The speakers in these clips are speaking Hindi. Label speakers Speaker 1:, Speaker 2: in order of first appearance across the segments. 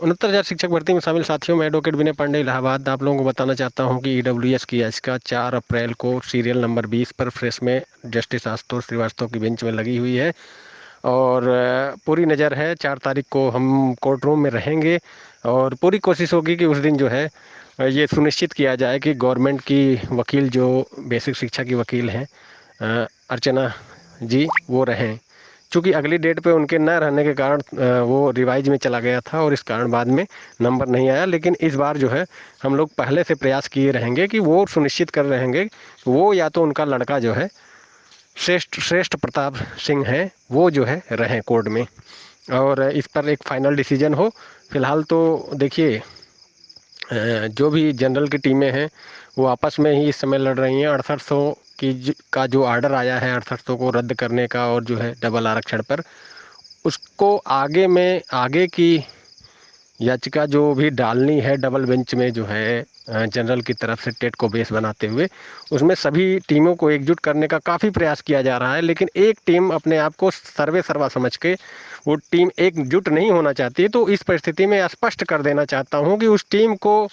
Speaker 1: 69,000 शिक्षक भर्ती में शामिल साथियों, मैं एडवोकेट विनय पांडे इलाहाबाद आप लोगों को बताना चाहता हूं कि ईडब्ल्यूएस की याचिका 4 अप्रैल को सीरियल नंबर 20 पर फ्रेश में जस्टिस आशुतोष श्रीवास्तव की बेंच में लगी हुई है। और पूरी नज़र है, 4 तारीख को हम कोर्ट रूम में रहेंगे और पूरी कोशिश होगी कि उस दिन जो है ये सुनिश्चित किया जाए कि गवर्नमेंट की वकील जो बेसिक शिक्षा की वकील हैं अर्चना जी वो रहें। चूँकि अगली डेट पे उनके न रहने के कारण वो रिवाइज में चला गया था और इस कारण बाद में नंबर नहीं आया। लेकिन इस बार जो है हम लोग पहले से प्रयास किए रहेंगे कि वो सुनिश्चित कर रहेंगे वो या तो उनका लड़का जो है श्रेष्ठ श्रेष्ठ प्रताप सिंह हैं वो जो है रहें कोर्ट में और इस पर एक फाइनल डिसीजन हो। फिलहाल तो देखिए जो भी जनरल की टीमें हैं वो आपस में ही इस समय लड़ रही हैं। 6800 का जो आर्डर आया है 6800 को रद्द करने का और जो है डबल आरक्षण पर, उसको आगे की याचिका जो भी डालनी है डबल बेंच में जो है जनरल की तरफ से टेट को बेस बनाते हुए, उसमें सभी टीमों को एकजुट करने का काफ़ी प्रयास किया जा रहा है। लेकिन एक टीम अपने आप को सर्वे सर्वा समझ के वो टीम एकजुट नहीं होना चाहती है। तो इस परिस्थिति में स्पष्ट कर देना चाहता हूँ कि उस टीम को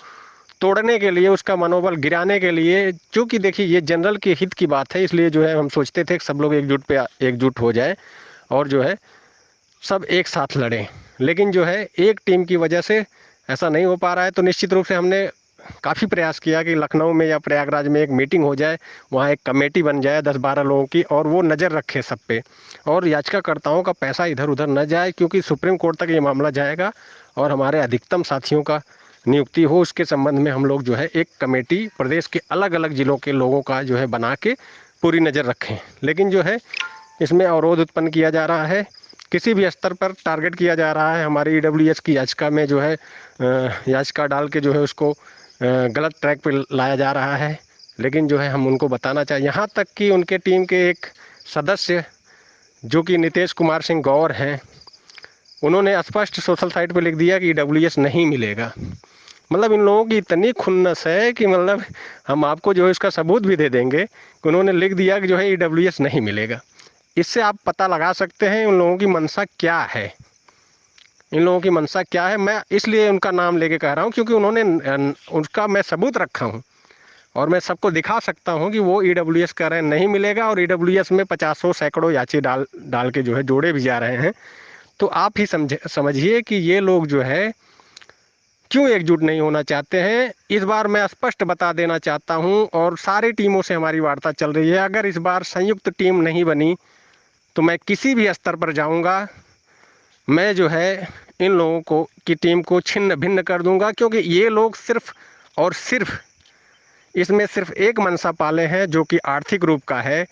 Speaker 1: तोड़ने के लिए, उसका मनोबल गिराने के लिए, क्योंकि देखिए ये जनरल के हित की बात है, इसलिए जो है हम सोचते थे कि सब लोग एकजुट हो जाए और जो है सब एक साथ लड़ें। लेकिन जो है एक टीम की वजह से ऐसा नहीं हो पा रहा है। तो निश्चित रूप से हमने काफ़ी प्रयास किया कि लखनऊ में या प्रयागराज में एक मीटिंग हो जाए, वहाँ एक कमेटी बन जाए 10-12 लोगों की और वो नज़र रखे सब पे और याचिकाकर्ताओं का पैसा इधर उधर न जाए, क्योंकि सुप्रीम कोर्ट तक ये मामला जाएगा और हमारे अधिकतम साथियों का नियुक्ति हो। उसके संबंध में हम लोग जो है एक कमेटी प्रदेश के अलग अलग ज़िलों के लोगों का जो है बना के पूरी नज़र रखें। लेकिन जो है इसमें अवरोध उत्पन्न किया जा रहा है, किसी भी स्तर पर टारगेट किया जा रहा है। हमारी ईडब्ल्यूएस की याचिका में जो है याचिका डाल के जो है उसको गलत ट्रैक पे लाया जा रहा है। लेकिन जो है हम उनको बताना चाहिए, यहाँ तक कि उनके टीम के एक सदस्य जो कि नितेश कुमार सिंह गौर हैं, उन्होंने स्पष्ट सोशल साइट पे लिख दिया कि ईडब्ल्यूएस नहीं मिलेगा। मतलब इन लोगों की इतनी खुन्नस है कि मतलब हम आपको जो है इसका सबूत भी दे देंगे कि उन्होंने लिख दिया कि जो है ईडब्ल्यूएस नहीं मिलेगा। इससे आप पता लगा सकते हैं उन लोगों की मंशा क्या है। इन लोगों की मंशा क्या है, मैं इसलिए उनका नाम लेके कह रहा हूँ क्योंकि उन्होंने उसका मैं सबूत रखा हूँ और मैं सबको दिखा सकता हूँ कि वो ईडब्ल्यूएस कह रहे हैं नहीं मिलेगा और ईडब्ल्यूएस में 50 सैकड़ों याची डाल डाल के जो है जोड़े भी जा रहे हैं। तो आप ही समझिए कि ये लोग जो है क्यों एकजुट नहीं होना चाहते हैं। इस बार मैं स्पष्ट बता देना चाहता हूं और सारी टीमों से हमारी वार्ता चल रही है, अगर इस बार संयुक्त टीम नहीं बनी तो मैं किसी भी स्तर पर जाऊंगा, मैं जो है इन लोगों को की टीम को छिन्न भिन्न कर दूंगा। क्योंकि ये लोग सिर्फ और सिर्फ इसमें सिर्फ एक मनसा पाले हैं जो कि आर्थिक रूप का है,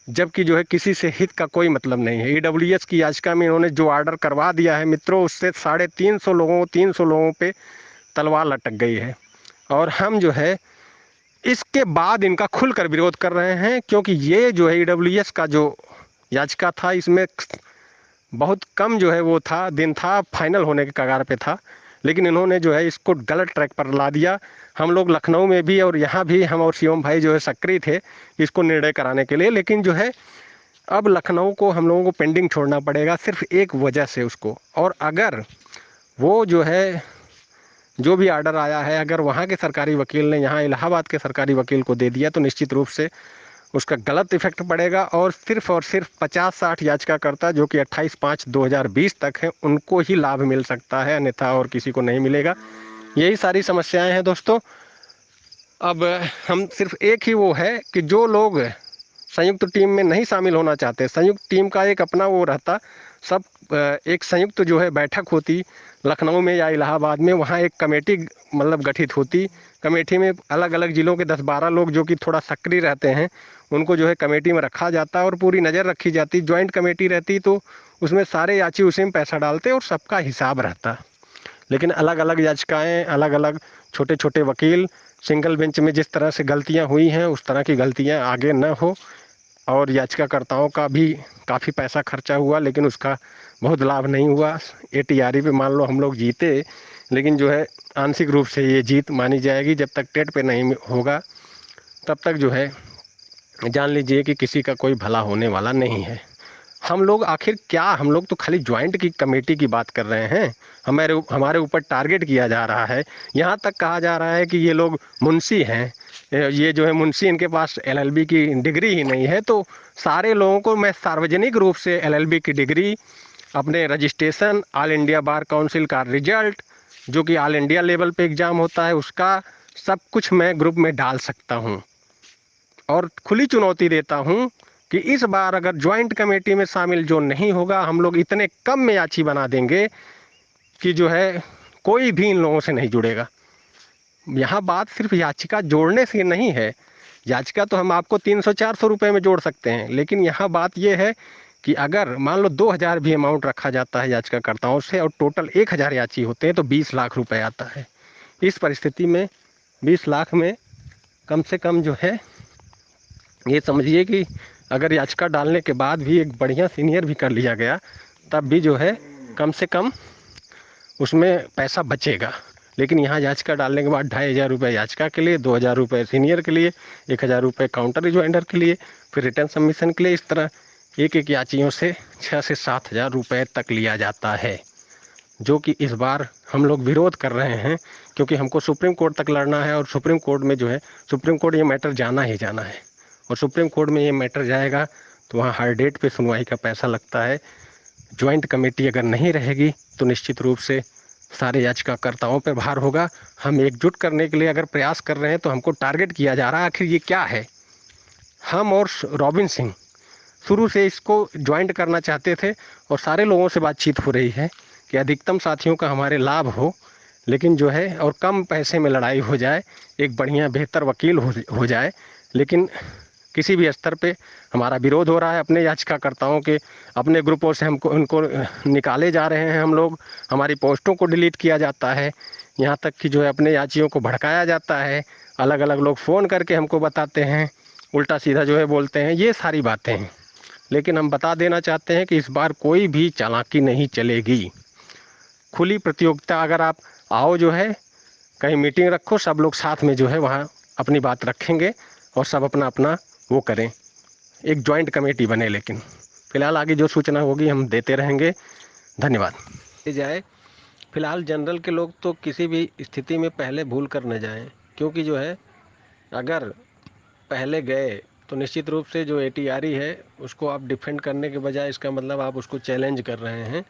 Speaker 1: जबकि जो है किसी से हित का कोई मतलब नहीं है। ईडब्ल्यूएस की याचिका में इन्होंने जो ऑर्डर करवा दिया है मित्रों, उससे 350 लोगों पे तलवार लटक गई है। और हम जो है इसके बाद इनका खुलकर विरोध कर रहे हैं, क्योंकि ये जो है ईडब्ल्यूएस का जो याचिका था इसमें बहुत कम जो है वो था, दिन था, फाइनल होने के कगार पे था। लेकिन इन्होंने जो है इसको गलत ट्रैक पर ला दिया। हम लोग लखनऊ में भी और यहाँ भी हम और शिवम भाई जो है सक्रिय थे इसको निर्णय कराने के लिए। लेकिन जो है अब लखनऊ को हम लोगों को पेंडिंग छोड़ना पड़ेगा सिर्फ एक वजह से उसको। और अगर वो जो है जो भी आर्डर आया है अगर वहाँ के सरकारी वकील ने यहाँ इलाहाबाद के सरकारी वकील को दे दिया तो निश्चित रूप से उसका गलत इफेक्ट पड़ेगा और सिर्फ 50-60 याचिकाकर्ता जो कि 28/5/2020 तक हैं उनको ही लाभ मिल सकता है, अन्यथा और किसी को नहीं मिलेगा। यही सारी समस्याएं हैं दोस्तों। अब हम सिर्फ एक ही वो है कि जो लोग संयुक्त टीम में नहीं शामिल होना चाहते, संयुक्त टीम का एक अपना वो रहता, सब एक संयुक्त जो है बैठक होती लखनऊ में या इलाहाबाद में, वहाँ एक कमेटी मतलब गठित होती। कमेटी में अलग अलग ज़िलों के 10-12 लोग जो कि थोड़ा सक्रिय रहते हैं उनको जो है कमेटी में रखा जाता और पूरी नज़र रखी जाती। ज्वाइंट कमेटी रहती तो उसमें सारे याची उसी में पैसा डालते और सबका हिसाब रहता। लेकिन अलग अलग याचिकाएँ, अलग अलग छोटे छोटे वकील, सिंगल बेंच में जिस तरह से गलतियाँ हुई हैं उस तरह की गलतियाँ आगे न हो। और याचिकाकर्ताओं का भी काफ़ी पैसा खर्चा हुआ लेकिन उसका बहुत लाभ नहीं हुआ। एटीआरई पे मान लो हम लोग जीते, लेकिन जो है आंशिक रूप से ये जीत मानी जाएगी। जब तक टेट पे नहीं होगा तब तक जो है जान लीजिए कि किसी का कोई भला होने वाला नहीं है। हम लोग आखिर क्या, हम लोग तो खाली ज्वाइंट की कमेटी की बात कर रहे हैं। हमारे ऊपर टारगेट किया जा रहा है। यहाँ तक कहा जा रहा है कि ये लोग मुंशी हैं, ये जो है मुंशी, इनके पास एलएलबी की डिग्री ही नहीं है। तो सारे लोगों को मैं सार्वजनिक रूप से एलएलबी की डिग्री, अपने registration, all India bar council का रिजल्ट, जो कि ऑल इंडिया लेवल पे एग्ज़ाम होता है, उसका सब कुछ मैं ग्रुप में डाल सकता हूँ। और खुली चुनौती देता हूँ कि इस बार अगर ज्वाइंट कमेटी में शामिल जो नहीं होगा, हम लोग इतने कम में याची बना देंगे कि जो है कोई भी इन लोगों से नहीं जुड़ेगा। यहाँ बात सिर्फ याचिका जोड़ने से नहीं है। याचिका तो हम आपको 300-400 रुपये में जोड़ सकते हैं, लेकिन यहाँ बात यह है कि अगर मान लो 2000 भी अमाउंट रखा जाता है याचिकाकर्ताओं से और टोटल 1000 याची होते हैं तो 20 लाख रुपए आता है। इस परिस्थिति में 20 लाख में कम से कम जो है, ये समझिए कि अगर याचिका डालने के बाद भी एक बढ़िया सीनियर भी कर लिया गया, तब भी जो है कम से कम उसमें पैसा बचेगा। लेकिन यहाँ याचिका डालने के बाद 2500 रुपये याचिका के लिए, 2000 रुपये सीनियर के लिए, 1000 रुपये काउंटर रिजॉइंडर के लिए, फिर रिटर्न सबमिशन के लिए, इस तरह एक एक याचियों से 6 से 7 हज़ार रुपये तक लिया जाता है। जो कि इस बार हम लोग विरोध कर रहे हैं, क्योंकि हमको सुप्रीम कोर्ट तक लड़ना है। और सुप्रीम कोर्ट में जो है, सुप्रीम कोर्ट ये मैटर जाना ही जाना है। और सुप्रीम कोर्ट में ये मैटर जाएगा तो वहाँ हर डेट पे सुनवाई का पैसा लगता है। ज्वाइंट कमेटी अगर नहीं रहेगी तो निश्चित रूप से सारे याचिकाकर्ताओं पर भार होगा। हम एकजुट करने के लिए अगर प्रयास कर रहे हैं तो हमको टारगेट किया जा रहा है। आखिर ये क्या है? हम और रॉबिन सिंह शुरू से इसको ज्वाइंट करना चाहते थे और सारे लोगों से बातचीत हो रही है कि अधिकतम साथियों का हमारे लाभ हो, लेकिन जो है और कम पैसे में लड़ाई हो जाए, एक बढ़िया बेहतर वकील हो जाए। लेकिन किसी भी स्तर पे हमारा विरोध हो रहा है। अपने याचिकाकर्ताओं के अपने ग्रुपों से हमको उनको निकाले जा रहे हैं हम लोग, हमारी पोस्टों को डिलीट किया जाता है, यहाँ तक कि जो है अपने याचियों को भड़काया जाता है। अलग अलग लोग फ़ोन करके हमको बताते हैं, उल्टा सीधा जो है बोलते हैं, ये सारी बातें हैं। लेकिन हम बता देना चाहते हैं कि इस बार कोई भी चालाकी नहीं चलेगी। खुली प्रतियोगिता, अगर आप आओ जो है कहीं मीटिंग रखो, सब लोग साथ में जो है वहाँ अपनी बात रखेंगे और सब अपना अपना वो करें, एक ज्वाइंट कमेटी बने। लेकिन फिलहाल आगे जो सूचना होगी हम देते रहेंगे। धन्यवाद। जाए फिलहाल जनरल के लोग तो किसी भी स्थिति में पहले भूल कर न जाएं, क्योंकि जो है अगर पहले गए तो निश्चित रूप से जो एटीआरई है उसको आप डिफेंड करने के बजाय, इसका मतलब आप उसको चैलेंज कर रहे हैं।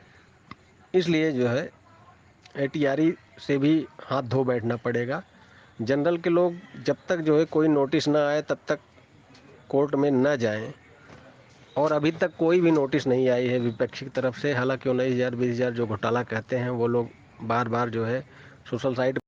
Speaker 1: इसलिए जो है एटीआरई से भी हाथ धो बैठना पड़ेगा। जनरल के लोग जब तक जो है कोई नोटिस ना आए तब तक कोर्ट में न जाएं। और अभी तक कोई भी नोटिस नहीं आई है विपक्षी की तरफ से। हालांकि 19,000 20,000 जो घोटाला कहते हैं वो लोग बार बार जो है सोशल साइट